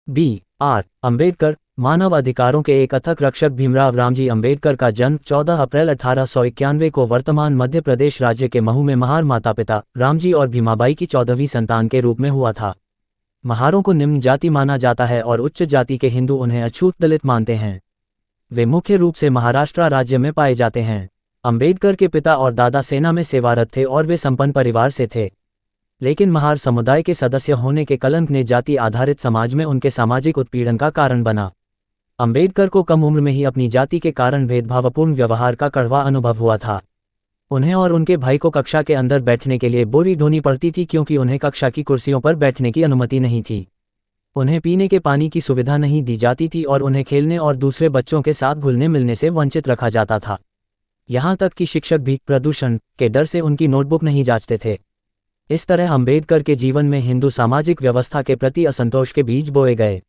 B are Ambedkar. मानव अधिकारों के एक अथक रक्षक भीमराव रामजी अम्बेडकर का जन्म 14 अप्रैल 1891 को वर्तमान मध्य प्रदेश राज्य के महू में महार माता पिता रामजी और भीमाबाई की 14वीं संतान के रूप में हुआ था। महारों को निम्न जाति माना जाता है और उच्च जाति के हिंदू उन्हें अछूत दलित मानते हैं। वे मुख्य रूप से महाराष्ट्र राज्य में पाए जाते हैं। अम्बेडकर के पिता और दादा सेना में सेवारत थे और वे संपन्न परिवार से थे, लेकिन महार समुदाय के सदस्य होने के कलंक ने जाति आधारित समाज में उनके सामाजिक उत्पीड़न का कारण बना। अम्बेडकर को कम उम्र में ही अपनी जाति के कारण भेदभावपूर्ण व्यवहार का कड़वा अनुभव हुआ था। उन्हें और उनके भाई को कक्षा के अंदर बैठने के लिए बोरी ढोनी पड़ती थी, क्योंकि उन्हें कक्षा की कुर्सियों पर बैठने की अनुमति नहीं थी। उन्हें पीने के पानी की सुविधा नहीं दी जाती थी और उन्हें खेलने और दूसरे बच्चों के साथ घुलने मिलने से वंचित रखा जाता था। यहाँ तक कि शिक्षक भी प्रदूषण के डर से उनकी नोटबुक नहीं जांचते थे। इस तरह अम्बेडकर के जीवन में हिंदू सामाजिक व्यवस्था के प्रति असंतोष के बीज बोए गए।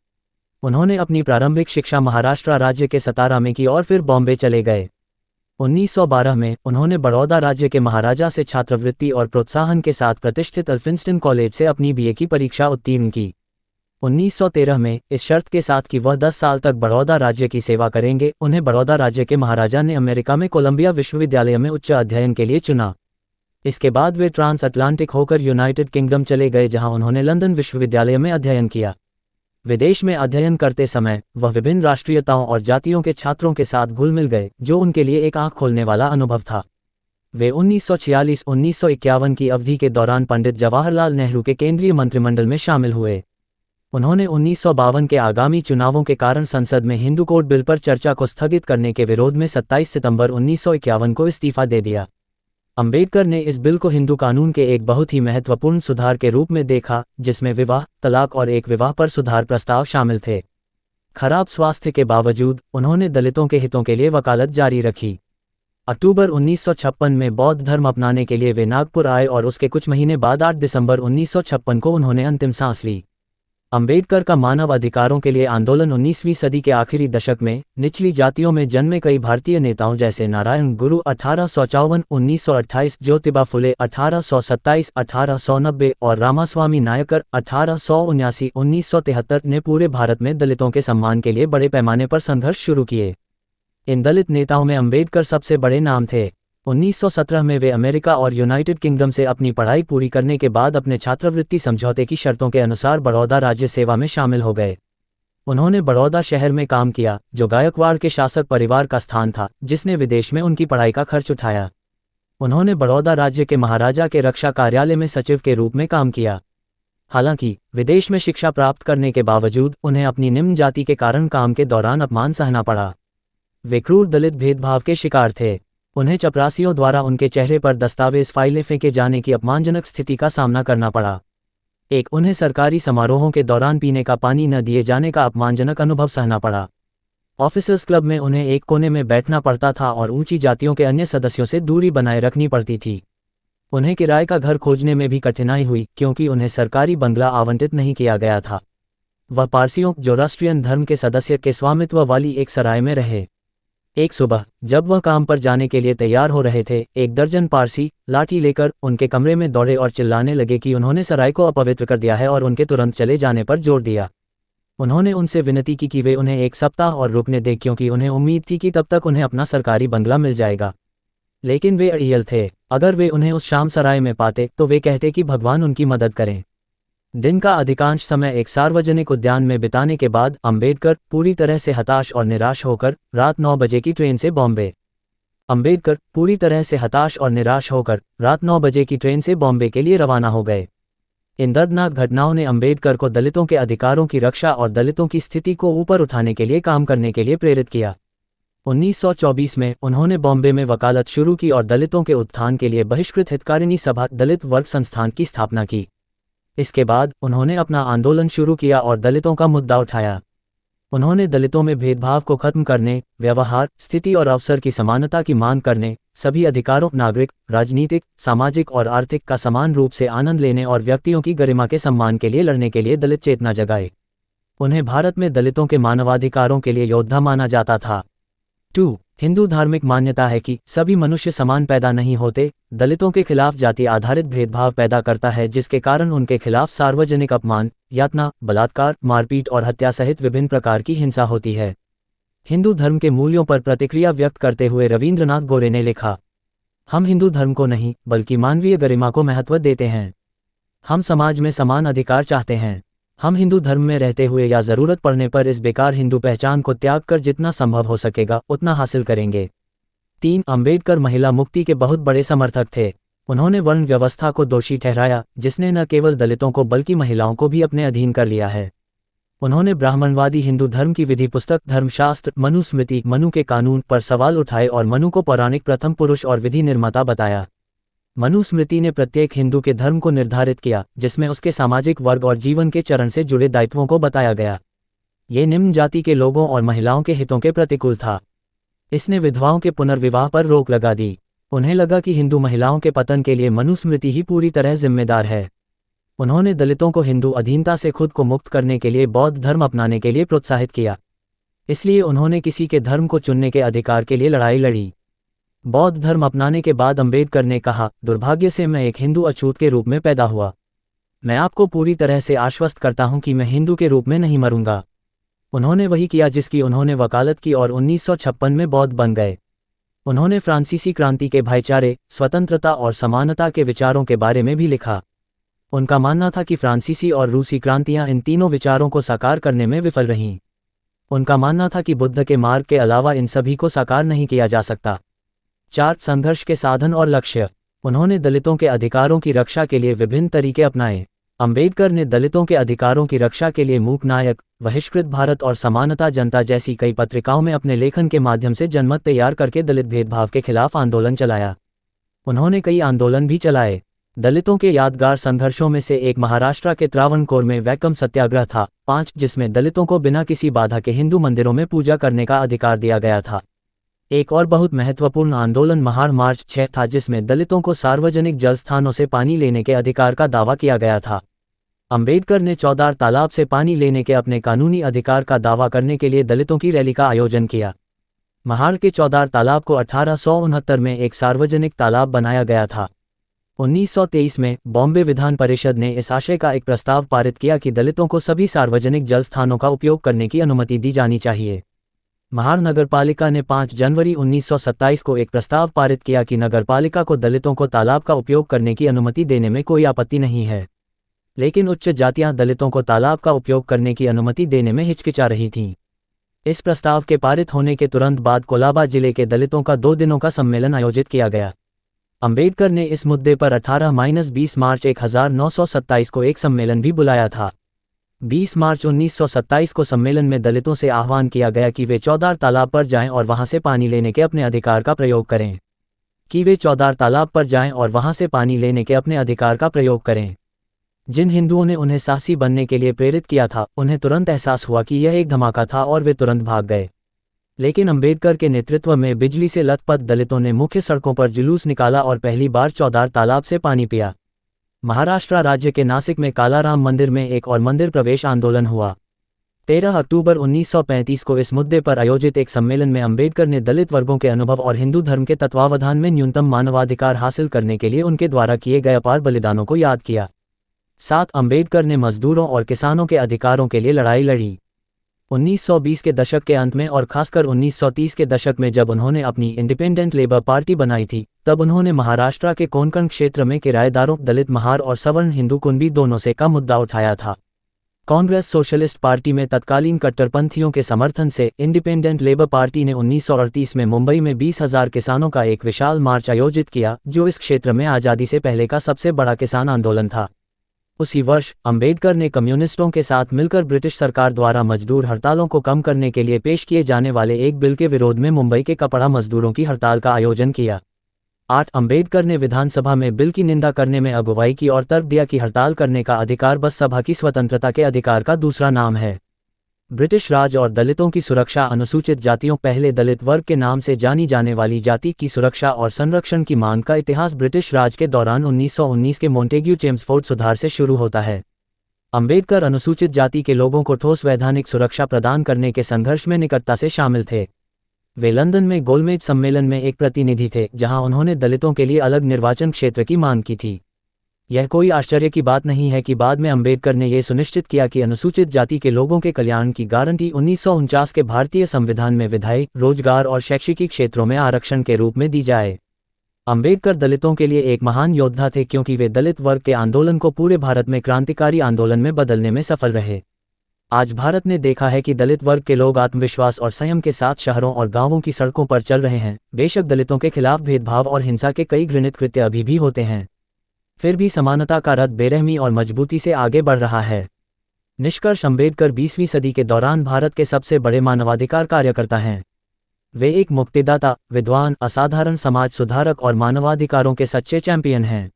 उन्होंने अपनी प्रारंभिक शिक्षा महाराष्ट्र राज्य के सतारा में की और फिर बॉम्बे चले गए। 1912 में उन्होंने बड़ौदा राज्य के महाराजा से छात्रवृत्ति और प्रोत्साहन के साथ प्रतिष्ठित एल्फिंस्टन कॉलेज से अपनी बीए की परीक्षा उत्तीर्ण की। 1913 में इस शर्त के साथ कि वह 10 साल तक बड़ौदा राज्य की सेवा करेंगे, उन्हें बड़ौदा राज्य के महाराजा ने अमेरिका में कोलंबिया विश्वविद्यालय में उच्च अध्ययन के लिए चुना। इसके बाद वे ट्रांस अटलांटिक होकर यूनाइटेड किंगडम चले गए, जहां उन्होंने लंदन विश्वविद्यालय में अध्ययन किया। विदेश में अध्ययन करते समय वह विभिन्न राष्ट्रीयताओं और जातियों के छात्रों के साथ घुल मिल गए, जो उनके लिए एक आंख खोलने वाला अनुभव था। वे 1946-1951 की अवधि के दौरान पंडित जवाहरलाल नेहरू के केंद्रीय मंत्रिमंडल में शामिल हुए। उन्होंने 1952 के आगामी चुनावों के कारण संसद में हिंदू कोड बिल पर चर्चा को स्थगित करने के विरोध में 27 सितंबर 1951 को इस्तीफा दे दिया। अम्बेडकर ने इस बिल को हिंदू कानून के एक बहुत ही महत्वपूर्ण सुधार के रूप में देखा, जिसमें विवाह, तलाक और एक विवाह पर सुधार प्रस्ताव शामिल थे। खराब स्वास्थ्य के बावजूद उन्होंने दलितों के हितों के लिए वकालत जारी रखी। अक्टूबर 1956 में बौद्ध धर्म अपनाने के लिए वे नागपुर आए और उसके कुछ महीने बाद 8 दिसंबर 1956 को उन्होंने अंतिम सांस ली। अम्बेडकर का मानव अधिकारों के लिए आंदोलन 19वीं सदी के आखिरी दशक में निचली जातियों में जन्मे कई भारतीय नेताओं जैसे नारायण गुरु 1854, 1928, ज्योतिबा फुले 1827, 1890 और रामास्वामी नायकर 1879, 1973 ने पूरे भारत में दलितों के सम्मान के लिए बड़े पैमाने पर संघर्ष शुरू किए। इन दलित नेताओं में अम्बेडकर सबसे बड़े नाम थे। 1917 में वे अमेरिका और यूनाइटेड किंगडम से अपनी पढ़ाई पूरी करने के बाद अपने छात्रवृत्ति समझौते की शर्तों के अनुसार बड़ौदा राज्य सेवा में शामिल हो गए। उन्होंने बड़ौदा शहर में काम किया, जो गायकवाड़ के शासक परिवार का स्थान था, जिसने विदेश में उनकी पढ़ाई का खर्च उठाया। उन्होंने बड़ौदा राज्य के महाराजा के रक्षा कार्यालय में सचिव के रूप में काम किया। हालांकि विदेश में शिक्षा प्राप्त करने के बावजूद उन्हें अपनी निम्न जाति के कारण काम के दौरान अपमान सहना पड़ा। वे क्रूर दलित भेदभाव के शिकार थे। उन्हें चपरासियों द्वारा उनके चेहरे पर दस्तावेज फाइलें फेंके जाने की अपमानजनक स्थिति का सामना करना पड़ा। उन्हें सरकारी समारोहों के दौरान पीने का पानी न दिए जाने का अपमानजनक अनुभव सहना पड़ा। ऑफिसर्स क्लब में उन्हें एक कोने में बैठना पड़ता था और ऊंची जातियों के अन्य सदस्यों से दूरी बनाए रखनी पड़ती थी। उन्हें किराए का घर खोजने में भी कठिनाई हुई, क्योंकि उन्हें सरकारी बंगला आवंटित नहीं किया गया था। वह पारसियों, जोरास्ट्रियन धर्म के सदस्य के स्वामित्व वाली एक सराय में रहे। एक सुबह जब वह काम पर जाने के लिए तैयार हो रहे थे, 1 दर्जन पारसी लाठी लेकर उनके कमरे में दौड़े और चिल्लाने लगे कि उन्होंने सराय को अपवित्र कर दिया है और उनके तुरंत चले जाने पर जोर दिया। उन्होंने उनसे विनती की कि वे उन्हें 1 सप्ताह और रुकने दें, क्योंकि उन्हें उम्मीद थी कि तब तक उन्हें अपना सरकारी बंगला मिल जाएगा। लेकिन वे अड़ियल थे। अगर वे उन्हें उस शाम सराय में पाते तो वे कहते कि भगवान उनकी मदद करें। दिन का अधिकांश समय एक सार्वजनिक उद्यान में बिताने के बाद अम्बेडकर पूरी तरह से हताश और निराश होकर रात 9 बजे की ट्रेन से बॉम्बे के लिए रवाना हो गए। इन दर्दनाक घटनाओं ने अम्बेडकर को दलितों के अधिकारों की रक्षा और दलितों की स्थिति को ऊपर उठाने के लिए काम करने के लिए प्रेरित किया। 1924 में उन्होंने बॉम्बे में वकालत शुरू की और दलितों के उत्थान के लिए बहिष्कृत हितकारिणी सभा दलित वर्ग संस्थान की स्थापना की। इसके बाद उन्होंने अपना आंदोलन शुरू किया और दलितों का मुद्दा उठाया। उन्होंने दलितों में भेदभाव को खत्म करने, व्यवहार, स्थिति और अवसर की समानता की मांग करने, सभी अधिकारों, नागरिक, राजनीतिक, सामाजिक और आर्थिक का समान रूप से आनंद लेने और व्यक्तियों की गरिमा के सम्मान के लिए लड़ने के लिए दलित चेतना जगाए। उन्हें भारत में दलितों के मानवाधिकारों के लिए योद्धा माना जाता था। 2. हिंदू धार्मिक मान्यता है कि सभी मनुष्य समान पैदा नहीं होते। दलितों के खिलाफ जाति आधारित भेदभाव पैदा करता है, जिसके कारण उनके खिलाफ सार्वजनिक अपमान, यातना, बलात्कार, मारपीट और हत्या सहित विभिन्न प्रकार की हिंसा होती है। हिंदू धर्म के मूल्यों पर प्रतिक्रिया व्यक्त करते हुए रवींद्रनाथ गोरे ने लिखा, हम हिंदू धर्म को नहीं बल्कि मानवीय गरिमा को महत्व देते हैं। हम समाज में समान अधिकार चाहते हैं। हम हिंदू धर्म में रहते हुए या ज़रूरत पड़ने पर इस बेकार हिंदू पहचान को त्याग कर जितना संभव हो सकेगा उतना हासिल करेंगे। 3. अम्बेडकर महिला मुक्ति के बहुत बड़े समर्थक थे। उन्होंने वर्ण व्यवस्था को दोषी ठहराया, जिसने न केवल दलितों को बल्कि महिलाओं को भी अपने अधीन कर लिया है। उन्होंने ब्राह्मणवादी हिंदू धर्म की विधि पुस्तक धर्मशास्त्र मनुस्मृति मनु के कानून पर सवाल उठाए और मनु को पौराणिक प्रथम पुरुष और विधि निर्माता बताया। मनुस्मृति ने प्रत्येक हिंदू के धर्म को निर्धारित किया, जिसमें उसके सामाजिक वर्ग और जीवन के चरण से जुड़े दायित्वों को बताया गया। ये निम्न जाति के लोगों और महिलाओं के हितों के प्रतिकूल था। इसने विधवाओं के पुनर्विवाह पर रोक लगा दी। उन्हें लगा कि हिंदू महिलाओं के पतन के लिए मनुस्मृति ही पूरी तरह जिम्मेदार है। उन्होंने दलितों को हिंदू अधीनता से खुद को मुक्त करने के लिए बौद्ध धर्म अपनाने के लिए प्रोत्साहित किया। इसलिए उन्होंने किसी के धर्म को चुनने के अधिकार के लिए लड़ाई लड़ी। बौद्ध धर्म अपनाने के बाद अम्बेडकर ने कहा, दुर्भाग्य से मैं एक हिंदू अछूत के रूप में पैदा हुआ। मैं आपको पूरी तरह से आश्वस्त करता हूं कि मैं हिंदू के रूप में नहीं मरूंगा। उन्होंने वही किया जिसकी उन्होंने वकालत की और 1956 में बौद्ध बन गए। उन्होंने फ्रांसीसी क्रांति के भाईचारे, स्वतंत्रता और समानता के विचारों के बारे में भी लिखा। उनका मानना था कि फ्रांसीसी और रूसी क्रांतियां इन तीनों विचारों को साकार करने में विफल रहीं। उनका मानना था कि बुद्ध के मार्ग के अलावा इन सभी को साकार नहीं किया जा सकता। 4. संघर्ष के साधन और लक्ष्य। उन्होंने दलितों के अधिकारों की रक्षा के लिए विभिन्न तरीके अपनाए। अम्बेडकर ने दलितों के अधिकारों की रक्षा के लिए मूक नायक, बहिष्कृत भारत और समानता जनता जैसी कई पत्रिकाओं में अपने लेखन के माध्यम से जनमत तैयार करके दलित भेदभाव के खिलाफ आंदोलन चलाया। उन्होंने कई आंदोलन भी चलाए। दलितों के यादगार संघर्षों में से एक महाराष्ट्र के त्रावणकोर में वैकम सत्याग्रह था। 5. जिसमें दलितों को बिना किसी बाधा के हिंदू मंदिरों में पूजा करने का अधिकार दिया गया था। एक और बहुत महत्वपूर्ण आंदोलन महार मार्च 6 था, जिसमें दलितों को सार्वजनिक जल स्थानों से पानी लेने के अधिकार का दावा किया गया था। अम्बेडकर ने चौदार तालाब से पानी लेने के अपने कानूनी अधिकार का दावा करने के लिए दलितों की रैली का आयोजन किया। महार के चौदार तालाब को 1869 में एक सार्वजनिक तालाब बनाया गया था। 1923 में बॉम्बे विधान परिषद ने इस आशय का एक प्रस्ताव पारित किया कि दलितों को सभी सार्वजनिक जल स्थानों का उपयोग करने की अनुमति दी जानी चाहिए। महार नगरपालिका ने 5 जनवरी 1927 को एक प्रस्ताव पारित किया कि नगरपालिका को दलितों को तालाब का उपयोग करने की अनुमति देने में कोई आपत्ति नहीं है, लेकिन उच्च जातियां दलितों को तालाब का उपयोग करने की अनुमति देने में हिचकिचा रही थीं। इस प्रस्ताव के पारित होने के तुरंत बाद कोलाबा जिले के दलितों का 2 दिनों का सम्मेलन आयोजित किया गया। अम्बेडकर ने इस मुद्दे पर 18-20 मार्च 1927 को एक सम्मेलन भी बुलाया था। 20 मार्च 1927 को सम्मेलन में दलितों से आह्वान किया गया कि वे चौदार तालाब पर जाएं और वहां से पानी लेने के अपने अधिकार का प्रयोग करें। जिन हिंदुओं ने उन्हें साहसी बनने के लिए प्रेरित किया था, उन्हें तुरंत एहसास हुआ कि यह एक धमाका था और वे तुरंत भाग गए। लेकिन अम्बेडकर के नेतृत्व में बिजली से लथपथ दलितों ने मुख्य सड़कों पर जुलूस निकाला और पहली बार चौदार तालाब से पानी पिया। महाराष्ट्र राज्य के नासिक में कालाराम मंदिर में एक और मंदिर प्रवेश आंदोलन हुआ। 13 अक्टूबर 1935 को इस मुद्दे पर आयोजित एक सम्मेलन में अम्बेडकर ने दलित वर्गों के अनुभव और हिंदू धर्म के तत्वावधान में न्यूनतम मानवाधिकार हासिल करने के लिए उनके द्वारा किए गए अपार बलिदानों को याद किया। 7 अम्बेडकर ने मजदूरों और किसानों के अधिकारों के लिए लड़ाई लड़ी। 1920 के दशक के अंत में और खासकर 1930 के दशक में जब उन्होंने अपनी इंडिपेंडेंट लेबर पार्टी बनाई थी, तब उन्होंने महाराष्ट्र के कोंकण क्षेत्र में किराएदारों, दलित महार और सवर्ण हिंदू कुनबी दोनों से का मुद्दा उठाया था। कांग्रेस सोशलिस्ट पार्टी में तत्कालीन कट्टरपंथियों के समर्थन से इंडिपेंडेंट लेबर पार्टी ने 1938 में मुंबई में 20,000 किसानों का एक विशाल मार्च आयोजित किया, जो इस क्षेत्र में आज़ादी से पहले का सबसे बड़ा किसान आंदोलन था। उसी वर्ष अम्बेडकर ने कम्युनिस्टों के साथ मिलकर ब्रिटिश सरकार द्वारा मजदूर हड़तालों को कम करने के लिए पेश किए जाने वाले एक बिल के विरोध में मुंबई के कपड़ा मजदूरों की हड़ताल का आयोजन किया। 8 अम्बेडकर ने विधानसभा में बिल की निंदा करने में अगुवाई की और तर्क दिया कि हड़ताल करने का अधिकार बस सभा की स्वतंत्रता के अधिकार का दूसरा नाम है। ब्रिटिश राज और दलितों की सुरक्षा, अनुसूचित जातियों पहले दलित वर्ग के नाम से जानी जाने वाली जाति की सुरक्षा और संरक्षण की मांग का इतिहास ब्रिटिश राज के दौरान 1919 के मोंटेग्यू चेम्सफोर्ड सुधार से शुरू होता है। अम्बेडकर अनुसूचित जाति के लोगों को ठोस वैधानिक सुरक्षा प्रदान करने के संघर्ष में निकटता से शामिल थे। वे लंदन में गोलमेज सम्मेलन में एक प्रतिनिधि थे, जहां उन्होंने दलितों के लिए अलग निर्वाचन क्षेत्र की मांग की थी। यह कोई आश्चर्य की बात नहीं है कि बाद में अंबेडकर ने यह सुनिश्चित किया कि अनुसूचित जाति के लोगों के कल्याण की गारंटी 1949 के भारतीय संविधान में विधायी, रोजगार और शैक्षिकी क्षेत्रों में आरक्षण के रूप में दी जाए। अंबेडकर दलितों के लिए एक महान योद्धा थे, क्योंकि वे दलित वर्ग के आंदोलन को पूरे भारत में क्रांतिकारी आंदोलन में बदलने में सफल रहे। आज भारत ने देखा है कि दलित वर्ग के लोग आत्मविश्वास और संयम के साथ शहरों और गांवों की सड़कों पर चल रहे हैं। बेशक दलितों के खिलाफ भेदभाव और हिंसा के कई घृणित कृत्य अभी भी होते हैं, फिर भी समानता का रथ बेरहमी और मजबूती से आगे बढ़ रहा है। निष्कर्ष, अंबेडकर 20वीं सदी के दौरान भारत के सबसे बड़े मानवाधिकार कार्यकर्ता हैं। वे एक मुक्तिदाता, विद्वान, असाधारण समाज सुधारक और मानवाधिकारों के सच्चे चैंपियन हैं।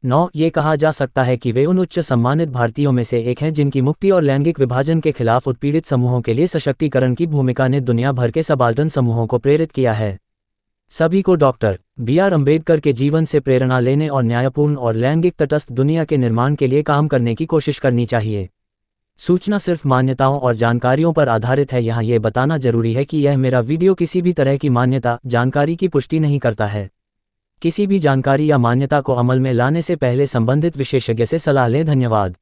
9. ये कहा जा सकता है कि वे उन उच्च सम्मानित भारतीयों में से एक हैं जिनकी मुक्ति और लैंगिक विभाजन के खिलाफ उत्पीड़ित समूहों के लिए सशक्तिकरण की भूमिका ने दुनिया भर के सबाल्टर्न समूहों को प्रेरित किया है। सभी को डॉक्टर बी.आर. अंबेडकर के जीवन से प्रेरणा लेने और न्यायपूर्ण और लैंगिक तटस्थ दुनिया के निर्माण के लिए काम करने की कोशिश करनी चाहिए। सूचना सिर्फ मान्यताओं और जानकारियों पर आधारित है। यहाँ ये बताना जरूरी है कि यह मेरा वीडियो किसी भी तरह की मान्यता, जानकारी की पुष्टि नहीं करता है। किसी भी जानकारी या मान्यता को अमल में लाने से पहले संबंधित विशेषज्ञ से सलाह लें। धन्यवाद।